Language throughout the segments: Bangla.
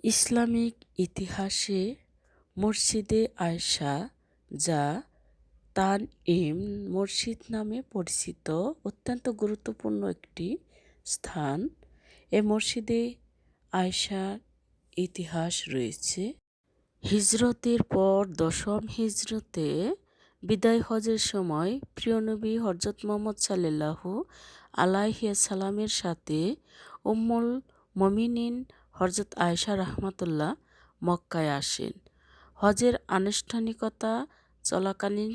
ইসলামিক ইতিহাসে মসজিদে আয়েশা, যা তানঈম মসজিদ নামে পরিচিত, অত্যন্ত গুরুত্বপূর্ণ একটি স্থান। এ মসজিদে আয়েশার ইতিহাস রয়েছে। হিজরতের পর দশম হিজরতে বিদায় হজের সময় প্রিয় নবী হজরত মুহাম্মদ সাল্লাল্লাহু আলাইহি সাল্লামের সাথে উম্মুল মুমিনিন হজরত আয়েশা রাহমাতুল্লাহ মক্কায় আসেন। হজের আনুষ্ঠানিকতা চলাকালীন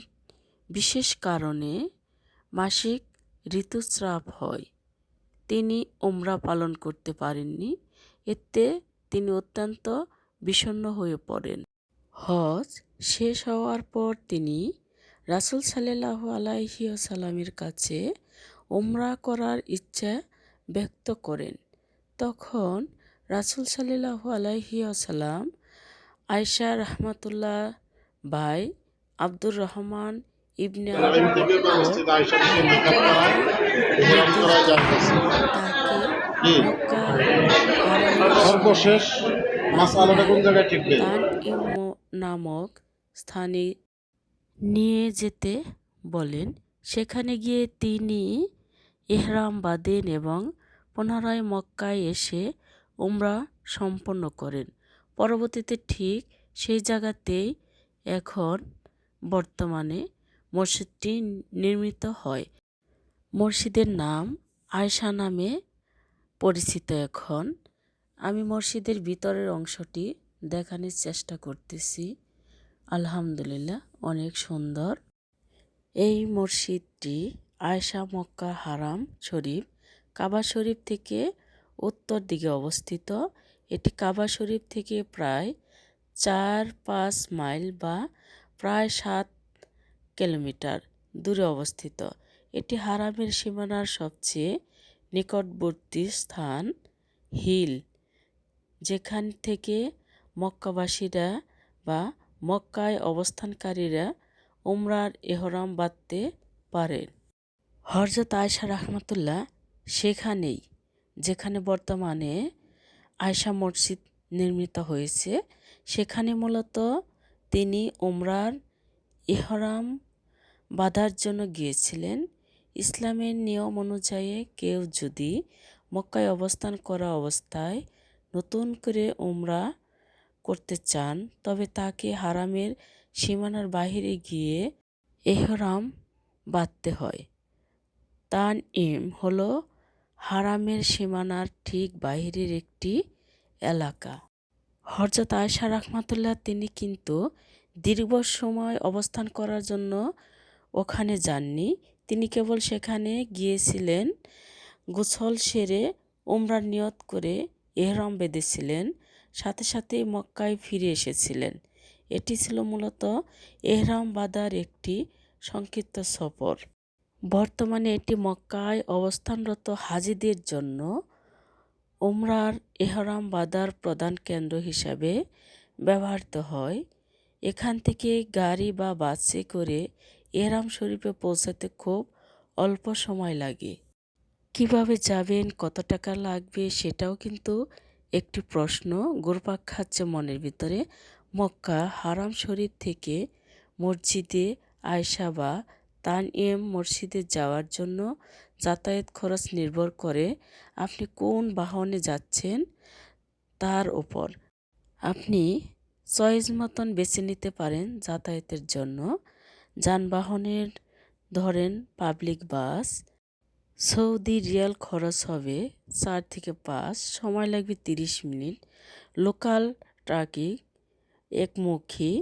বিশেষ কারণে মাসিক ঋতুস্রাব হয়। তিনি উমরা পালন করতে পারেননি। এতে তিনি অত্যন্ত বিষণ্ণ হয়ে পড়েন। হজ শেষ হওয়ার পর তিনি রাসূল সাল্লাল্লাহু আলাইহি ওয়াসাল্লামের কাছে উমরা করার ইচ্ছা ব্যক্ত করেন। তখন রাসূল সাল্লাল্লাহু আলাইহি ওয়াসাল্লাম আয়েশা রাহমাতুল্লাহ ভাই আব্দুর রহমান ইবনে আবু বকর তাকে মক্কা সর্বশেষ মাসআলাটা কোন জায়গায় ঠিক নেই। তানঈম নামক স্থানে নিয়ে যেতে বলেন। সেখানে গিয়ে তিনি ইহরাম বাঁধেন এবং পুনরায় মক্কায় এসে উমরা সম্পন্ন করেন। পরবর্তীতে ঠিক সেই জায়গাতেই এখন বর্তমানে মসজিদটি নির্মিত হয়। মসজিদের নাম আয়েশা নামে পরিচিত। এখন আমি মসজিদের ভিতরের অংশটি দেখানোর চেষ্টা করতেছি। আলহামদুলিল্লাহ, অনেক সুন্দর। এই মসজিদটি আয়েশা মক্কা হারাম শরীফ কাবা শরীফ থেকে উত্তর দিকে অবস্থিত। এটি কাবা শরীফ থেকে প্রায় 4-5 মাইল বা প্রায় 7 কিলোমিটার দূরে অবস্থিত। এটি হারামের সীমানার সবচেয়ে নিকটবর্তী স্থান। হিল, যেখান থেকে মক্কাবাসীরা বা মক্কায় অবস্থানকারীরা উমরার ইহরাম বাঁধতে পারেন। হযরত আয়েশা রাহমাতুল্লাহ সেখানেই, যেখানে বর্তমানে আয়েশা মসজিদ নির্মিত হয়েছে, সেখানে মূলত তিনি উমরার ইহরাম বাঁধার জন্য গিয়েছিলেন। ইসলামের নিয়ম অনুযায়ী কেউ যদি মক্কায় অবস্থান করা অবস্থায় নতুন করে উমরা করতে চান, তবে তাকে হারামের সীমানার বাহিরে গিয়ে ইহরাম বাঁধতে হয়। তানঈম হলো হারামের সীমানার ঠিক বাহিরের একটি এলাকা। হযরত আয়েশা রাহমাতুল্লাহ তিনি কিন্তু দীর্ঘ সময় অবস্থান করার জন্য ওখানে যাননি। তিনি কেবল সেখানে গিয়েছিলেন, গোসল সেরে উমরার নিয়ত করে ইহরাম বেঁধেছিলেন, সাথে সাথেই মক্কায় ফিরে এসেছিলেন। এটি ছিল মূলত ইহরাম বাঁধার একটি সংক্ষিপ্ত সফর। বর্তমানে এটি মক্কায় অবস্থানরত হাজিদের জন্য উমরার ইহরাম বাঁধার প্রধান কেন্দ্র হিসাবে ব্যবহৃত হয়। এখান থেকে গাড়ি বা বাসে করে ইহরাম শরীফে পৌঁছাতে খুব অল্প সময় লাগে। কিভাবে যাবেন, কত টাকা লাগবে, সেটাও কিন্তু একটি প্রশ্ন ঘুরপাক খাচ্ছে মনের ভিতরে। মক্কা হারাম শরীফ থেকে মসজিদে আয়েশা বা তানঈম মসজিদে যাওয়ার জন্য যাতায়াত খরচ নির্ভর করে আপনি কোন বাহনে যাচ্ছেন তার উপর। আপনি চয়েস মতন বেছে নিতে পারেন যাতায়াতের জন্য। যানবাহনের ধরেন পাবলিক বাস, সৌদি রিয়াল খরচ হবে 4 থেকে 5, সময় লাগবে 30 মিনিট। লোকাল ট্রাকে একমুখী,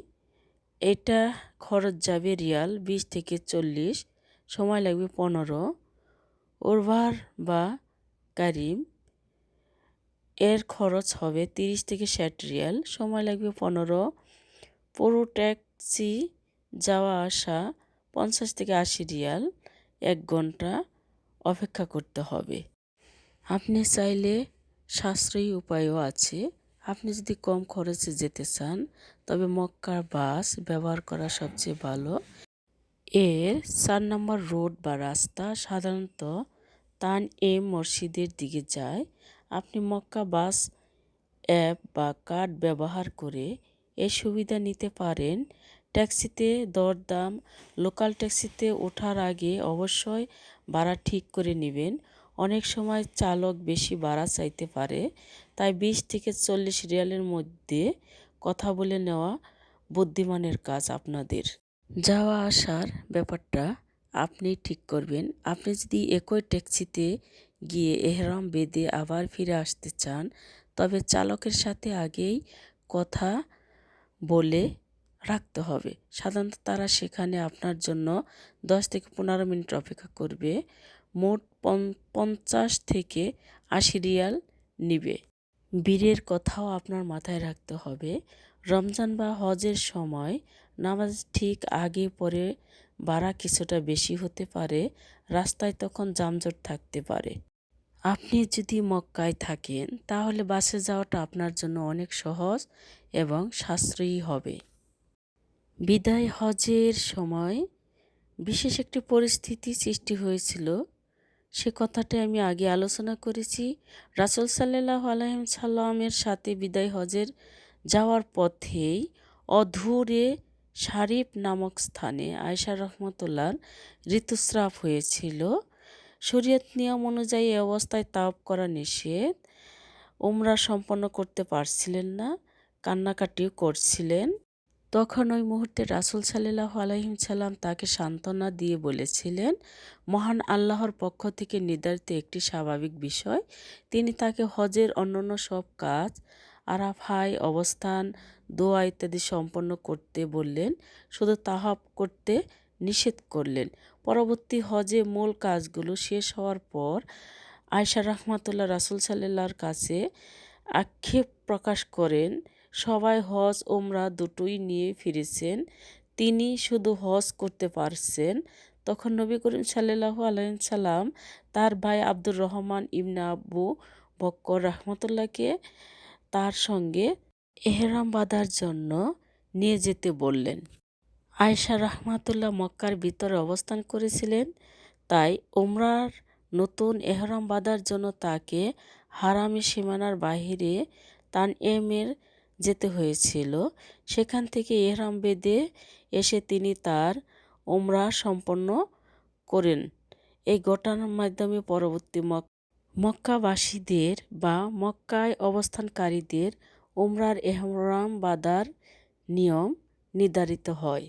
এটা খরচ যাবে রিয়াল 20 থেকে 40, সময় লাগবে 15। ওভার বা কারিম, এর খরচ হবে 30 থেকে 60 রিয়াল, সময় লাগবে 15। পুরো ট্যাক্সি যাওয়া আসা 50 থেকে 80 রিয়াল, 1 ঘন্টা অপেক্ষা করতে হবে। আপনি চাইলে সাশ্রয়ী উপায়ও আছে। আপনি যদি কম খরচে যেতে চান, তবে মক্কার বাস ব্যবহার করা সবচেয়ে ভালো। এর 4 নম্বর রোড বা রাস্তা সাধারণত তানঈম মসজিদের দিকে যায়। আপনি মক্কা বাস অ্যাপ বা কার্ড ব্যবহার করে এই সুবিধা নিতে পারেন। ট্যাক্সিতে দরদাম: লোকাল ট্যাক্সিতে ওঠার আগে অবশ্যই ভাড়া ঠিক করে নেবেন। অনেক সময় চালক বেশি ভাড়া চাইতে পারে, তাই 20 থেকে 40 রিয়ালের মধ্যে কথা বলে নেওয়া বুদ্ধিমানের কাজ আপনাদের। যাওয়া আসার ব্যাপারটা আপনি ঠিক করবেন। আপনি যদি একই ট্যাক্সিতে গিয়ে এহরাম বেঁধে আবার ফিরে আসতে চান, তবে চালকের সাথে আগেই কথা বলে রাখতে হবে। সাধারণত তারা সেখানে আপনার জন্য 10 থেকে 15 মিনিট অপেক্ষা করবে। মোট 50 থেকে 80 রিয়াল নিবে। বীরের কথাও আপনার মাথায় রাখতে হবে। রমজান বা হজের সময় নামাজ ঠিক আগে পরে ভাড়া কিছুটা বেশি হতে পারে। রাস্তায় তখন যানজট থাকতে পারে। আপনি যদি মক্কায় থাকেন তাহলে বাসে যাওয়াটা আপনার জন্য অনেক সহজ এবং সাশ্রয়ী হবে। বিদায় হজের সময় বিশেষ একটি পরিস্থিতি সৃষ্টি হয়েছিল, সে কথাটা আমি আগে আলোচনা করেছি। রাসূল সাল্লাল্লাহু আলাইহি সাল্লামের সাথে বিদায় হজের যাওয়ার পথেই অদূরে শারিফ নামক স্থানে আয়েশা রাহমাতুল্লাহর ঋতুস্রাব হয়েছিল। শরীয়ত নিয়ম অনুযায়ী এ অবস্থায় তাওয়াফ করা নিষেধ। উমরা সম্পন্ন করতে পারছিলেন না, কান্নাকাটিও করছিলেন। তখন ওই মুহূর্তে রাসূল সাল্লাল্লাহু আলাইহি সাল্লাম তাকে সান্ত্বনা দিয়ে বলেছিলেন, মহান আল্লাহর পক্ষ থেকে নির্ধারিত একটি স্বাভাবিক বিষয়। তিনি তাকে হজের অন্যান্য সব কাজ, আরাফায় অবস্থান, দোয়া ইত্যাদি সম্পন্ন করতে বললেন, শুধু তাওয়াফ করতে নিষেধ করলেন। পরবর্তী হজে মূল কাজগুলো শেষ হওয়ার পর আয়েশা রাহমাতুল্লাহ রাসূল সাল্লাল্লাহর কাছে আক্ষেপ প্রকাশ করেন, সবাই হজ ওমরা দুটোই নিয়ে ফিরেছেন, তিনি শুধু হজ করতে পারছেন। তখন নবী করিম সাল্লাল্লাহু আলাইহি সাল্লাম তার ভাই আব্দুর রহমান ইবনে আবু বকর রাহমাতুল্লাহকে তার সঙ্গে এহরাম বাঁধার জন্য নিয়ে যেতে বললেন। আয়েশা রাহমাতুল্লাহ মক্কার ভিতরে অবস্থান করেছিলেন, তাই ওমরার নতুন এহরাম বাঁধার জন্য তাকে হারামে সীমানার বাহিরে তানঈমে যেতে হয়েছিল। সেখান থেকে এহরাম বেঁধে এসে তিনি তার ওমরা সম্পন্ন করেন। এই ঘটনার মাধ্যমে পরবর্তী মক্কাবাসীদের বা মক্কায় অবস্থানকারীদের উমরার এহরাম বাঁধার নিয়ম নির্ধারিত হয়।